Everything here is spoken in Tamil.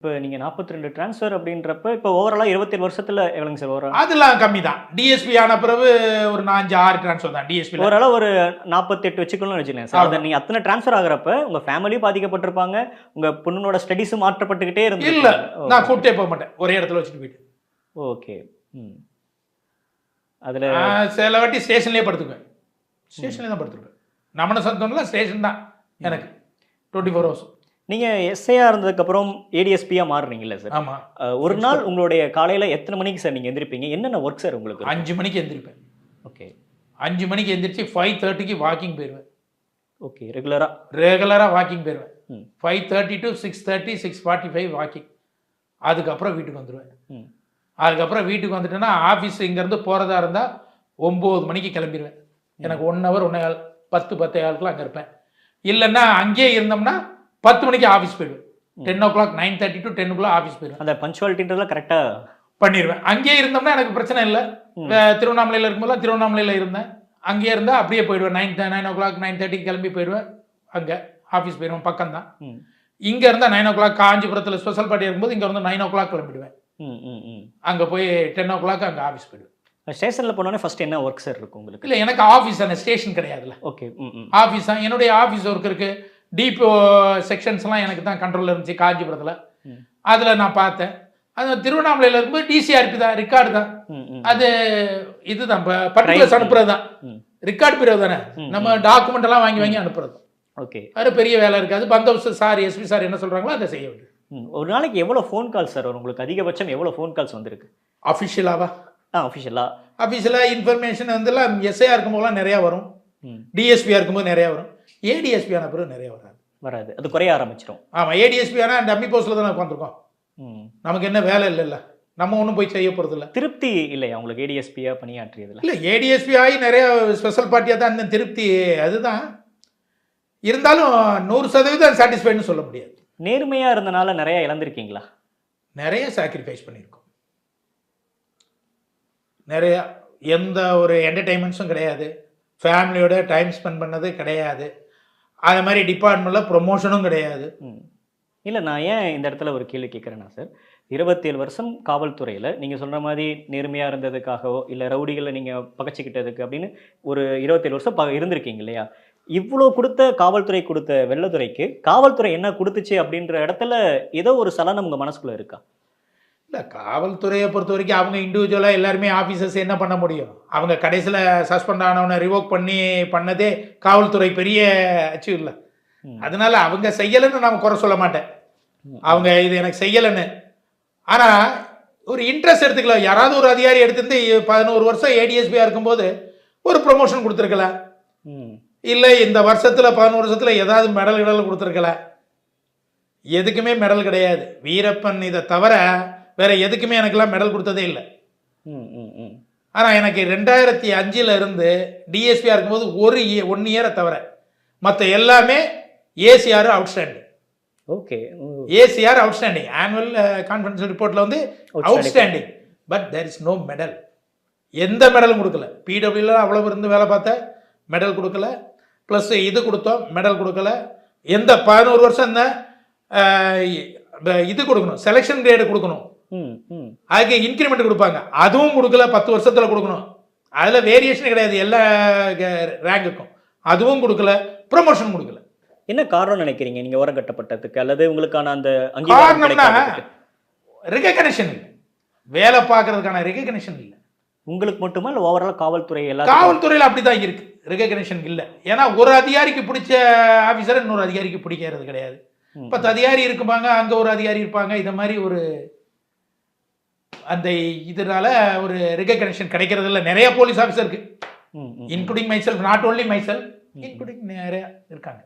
இப்ப நீங்க 42 ட்ரான்ஸ்ஃபர் அப்படின்றப்ப, இப்ப ஓவராலா 27 வருஷத்துல எவ்வளவுங்க சார் ஓவரால்? அதெல்லாம் கம்மி தான். டிஎஸ்பி ஆன பிறகு ஒரு 5, 6 ட்ரான்ஸ்ஃபர் தான் டிஎஸ்பி. ஓவராலா ஒரு 48 வச்சுக்கணும்னு வச்சுக்கோங்க சார். அத நீங்க அத்தனை ட்ரான்ஸ்ஃபர் ஆகுறப்ப, உங்க ஃபேமிலியும் பாதிக்கப்பட்டிருப்பாங்க, உங்க பொண்ணோட ஸ்டடீஸும் மாற்றப்பட்டுக்கிட்டே இருந்து. இல்ல, நான் கூட்டே போக மாட்டேன். ஒரே இடத்துல வச்சுட்டு போயிட்டு. ஓகே. அதுல சில வாட்டி ஸ்டேஷன்லயே படுத்துக்குவேன். ஸ்டேஷன்லயே தான் படுத்துருப்பேன். நமன சத்தம்ல ஸ்டேஷன் தான் எனக்கு 24 ஹவர்ஸ். நீங்க எஸ்ஐயா இருந்ததுக்கு அப்புறம் ஏடிஎஸ்பியா மாறுறீங்கல்ல சார்? ஆமா. ஒரு நாள் உங்களுடைய காலையில எத்தனை மணிக்கு சார் நீங்க எந்திரிப்பீங்க? என்னென்ன ஒர்க் சார் உங்களுக்கு? 5 மணிக்கு எந்திரிப்பேன். ஓகே. 5 மணிக்கு எந்திரிச்சு 5:30க்கு வாக்கிங் போயிடுவேன். ஓகே. ரெகுலரா வாக்கிங் போயிடுவேன். 5:30 to 6:30, 6:45 வாக்கிங். அதுக்கப்புறம் வீட்டுக்கு வந்துடுவேன். அதுக்கப்புறம் வீட்டுக்கு வந்துட்டேன்னா ஆஃபீஸ் இங்கேருந்து போகிறதா இருந்தால் 9 மணிக்கு கிளம்பிடுவேன். எனக்கு 1 hour 1:15 10:10 அங்கே இருப்பேன். இல்லைன்னா அங்கேயே இருந்தோம்னா 10 மணிக்கு ஆஃபீஸ் போயிடுவேன். 10 o'clock 9:30 to 10 ஆஃபீஸ் போயிடுவேன். அந்த பஞ்சுவாலிட்டின்றதெல்லாம் கரெக்டாக பண்ணிடுவேன். அங்கேயே இருந்தோம்னா எனக்கு பிரச்சனை இல்லை. திருவண்ணாமலையில் இருக்கும்போது திருவண்ணாமலையில் இருந்தேன். அங்கேயே இருந்தால் அப்படியே போயிடுவேன். 9 o'clock 9:30 கிளம்பி போயிடுவேன். அங்கே ஆஃபீஸ் போயிடுவேன். பக்கம் தான். இங்கே இருந்தால் 9 o'clock காஞ்சிபுரத்தில் ஸ்பெஷல் பார்ட்டி இருக்கும்போது இங்கே வந்து 9 o'clock கிளம்பிடுவேன். அங்கே போய் 10 o'clock அங்கே ஆஃபீஸ் போயிடுவேன். ஸ்டேஷனில் போனோடனே ஃபர்ஸ்ட் என்ன ஒர்க் சார் இருக்கும் உங்களுக்கு? இல்லை, எனக்கு ஆஃபீஸ் தானே, ஸ்டேஷன் கிடையாதுல்ல. ஓகே. ஆஃபீஸ் தான். என்னுடைய ஆஃபீஸ் ஒர்க் இருக்குது. டிபோ செக்ஷன்ஸ்லாம் எனக்கு தான் கண்ட்ரோலில் இருந்துச்சு காஞ்சிபுரத்தில். அதில் நான் பார்த்தேன். அது திருவண்ணாமலையில் இருக்கும்போது டிசிஆர்பி தான், ரெக்கார்டு தான். அது இதுதான் பர்டிகுலர்ஸ் அனுப்புறது தான். ரெக்கார்டு பிரிவு தானே, நம்ம டாக்குமெண்ட் எல்லாம் வாங்கி அனுப்புறது. ஓகே. அது பெரிய வேலை இருக்காது. பந்தோபஸ்து சார், எஸ்பி சார் என்ன சொல்கிறாங்களோ அதை செய்ய வேண்டியது. ஒரு நாளைக்கு எவ்வளோ ஃபோன் கால் சார் வரும் உங்களுக்கு? அதிகபட்சம் எவ்வளோ ஃபோன் கால்ஸ் வந்திருக்கு அஃபிஷியலாவா? அஃபிஷியலாக இன்ஃபர்மேஷன் வந்துலாம் எஸ்ஐயா இருக்கும்போதெல்லாம் நிறையா வரும். டிஎஸ்பியாக இருக்கும்போது நிறையா வரும். ஏடிஎஸ்பி ஆன பிறகு நிறைய வராது. அது குறைய ஆரம்பிச்சிடும். ஆமாம், ஏடிஎஸ்பி ஆனால் டம்மி போஸ்ட்டில் தானே உட்காந்துருக்கோம். நமக்கு என்ன வேலை இல்லைல்ல, நம்ம ஒன்றும் போய் செய்ய போகிறது இல்லை. திருப்தி இல்லையா உங்களுக்கு ஏடிஎஸ்பியாக பணியாற்றியதில்? இல்லை, ஏடிஎஸ்பி ஆகி நிறைய ஸ்பெஷல் பார்ட்டியாக தான் இருந்தேன். திருப்தி அதுதான். இருந்தாலும் 100% சாட்டிஸ்ஃபைடுன்னு சொல்ல முடியாது. நேர்மையாக இருந்தனால நிறைய இழந்திருக்கீங்களா? நிறைய சாக்ரிஃபைஸ் பண்ணியிருக்கோம். நிறைய எந்த ஒரு என்டர்டெயின்மெண்ட்ஸும் கிடையாது. ஃபேமிலியோட டைம் ஸ்பெண்ட் பண்ணது கிடையாது. அது மாதிரி டிபார்ட்மெண்ட்டில் ப்ரொமோஷனும் கிடையாது. இல்லை, நான் ஏன் இந்த இடத்துல ஒரு கேள்வி கேட்குறேன்னா சார், 27 வருஷம் காவல்துறையில் நீங்கள் சொல்கிற மாதிரி நேர்மையாக இருந்ததுக்காகவோ இல்லை ரவுடிகளை நீங்கள் பகச்சிக்கிட்டதுக்கு அப்படின்னு ஒரு 27 வருஷம் இருந்திருக்கீங்க இல்லையா? இவ்வளோ கொடுத்த காவல்துறை கொடுத்த வெள்ளத்துறைக்கு காவல்துறை என்ன கொடுத்துச்சு அப்படின்ற இடத்துல ஏதோ ஒரு சலனம் உங்கள் மனசுக்குள்ளே இருக்கா? இல்லை, காவல்துறையை பொறுத்த வரைக்கும் அவங்க இண்டிவிஜுவலாக எல்லாருமே ஆஃபீஸர்ஸ் என்ன பண்ண முடியும்? அவங்க கடைசியில் சஸ்பெண்ட் ஆனவனை ரிவோக் பண்ணதே காவல்துறை பெரிய அச்சீவ் இல்லை. அதனால அவங்க செய்யலைன்னு நான் குறை சொல்ல மாட்டேன். அவங்க இது எனக்கு செய்யலைன்னு. ஆனால் ஒரு இன்ட்ரெஸ்ட் எடுத்துக்கலாம். யாராவது ஒரு அதிகாரி எடுத்துருந்து 11 வருஷம் ஏடிஎஸ்பியாக இருக்கும்போது ஒரு ப்ரொமோஷன் கொடுத்துருக்கலாம். இல்லை, இந்த வருஷத்தில் 11 வருஷத்தில் ஏதாவது மெடல் கொடுத்துருக்கல. எதுக்குமே மெடல் கிடையாது. வீரப்பன் இதை தவிர வேற எதுக்குமே எனக்கெல்லாம் மெடல் கொடுத்ததே இல்லை. ஆனால் எனக்கு 2005 இருந்து டிஎஸ்பியாக இருக்கும்போது 1 இயரை தவிர மற்ற எல்லாமே ACR outstanding. Okay. ACR outstanding annual conference ரிப்போர்ட்டில் வந்து outstanding. But there is no medal. எந்த மெடலும் கொடுக்கல. பிடபிள்யூல அவ்வளவு இருந்து வேலை பார்த்த மெடல் கொடுக்கல. ப்ளஸ் இது கொடுத்தோம், மெடல் கொடுக்கல. எந்த 11 வருஷம் இந்த இது கொடுக்கணும், செலெக்ஷன் கிரேடு கொடுக்கணும், அதுக்கு இன்க்ரிமெண்ட் கொடுப்பாங்க, அதுவும் கொடுக்கல. 10 வருஷத்தில் கொடுக்கணும். அதில் வேரியேஷன் கிடையாது எல்லா ரேங்குக்கும். அதுவும் கொடுக்கல. ப்ரொமோஷன் கொடுக்கல. என்ன காரணம் நினைக்கிறீங்க நீங்க ஓரம் கட்டப்பட்டதுக்கு அல்லது உங்களுக்கான அந்த காரணம்னா ரெகக்னிஷன் இல்லை. வேலை பார்க்கறதுக்கான ரெகக்னிஷன் இல்லை. உங்களுக்கு மட்டுமா இல்லை ஓவரால் காவல்துறை காவல்துறையில் அப்படிதான் இருக்கு. ரெகக்னிஷன் இல்லை. ஏன்னா ஒரு அதிகாரிக்கு பிடிச்ச ஆஃபீஸரை இன்னொரு அதிகாரிக்கு பிடிக்கிறது கிடையாது. 10 அதிகாரி இருப்பாங்க, அங்கே ஒரு அதிகாரி இருப்பாங்க. இதை மாதிரி ஒரு அந்த இதனால ஒரு ரெகக்னிஷன் கிடைக்கிறது இல்லை. நிறைய போலீஸ் ஆஃபீஸர் இருக்கு, including myself, not only myself, including நிறைய இருக்காங்க.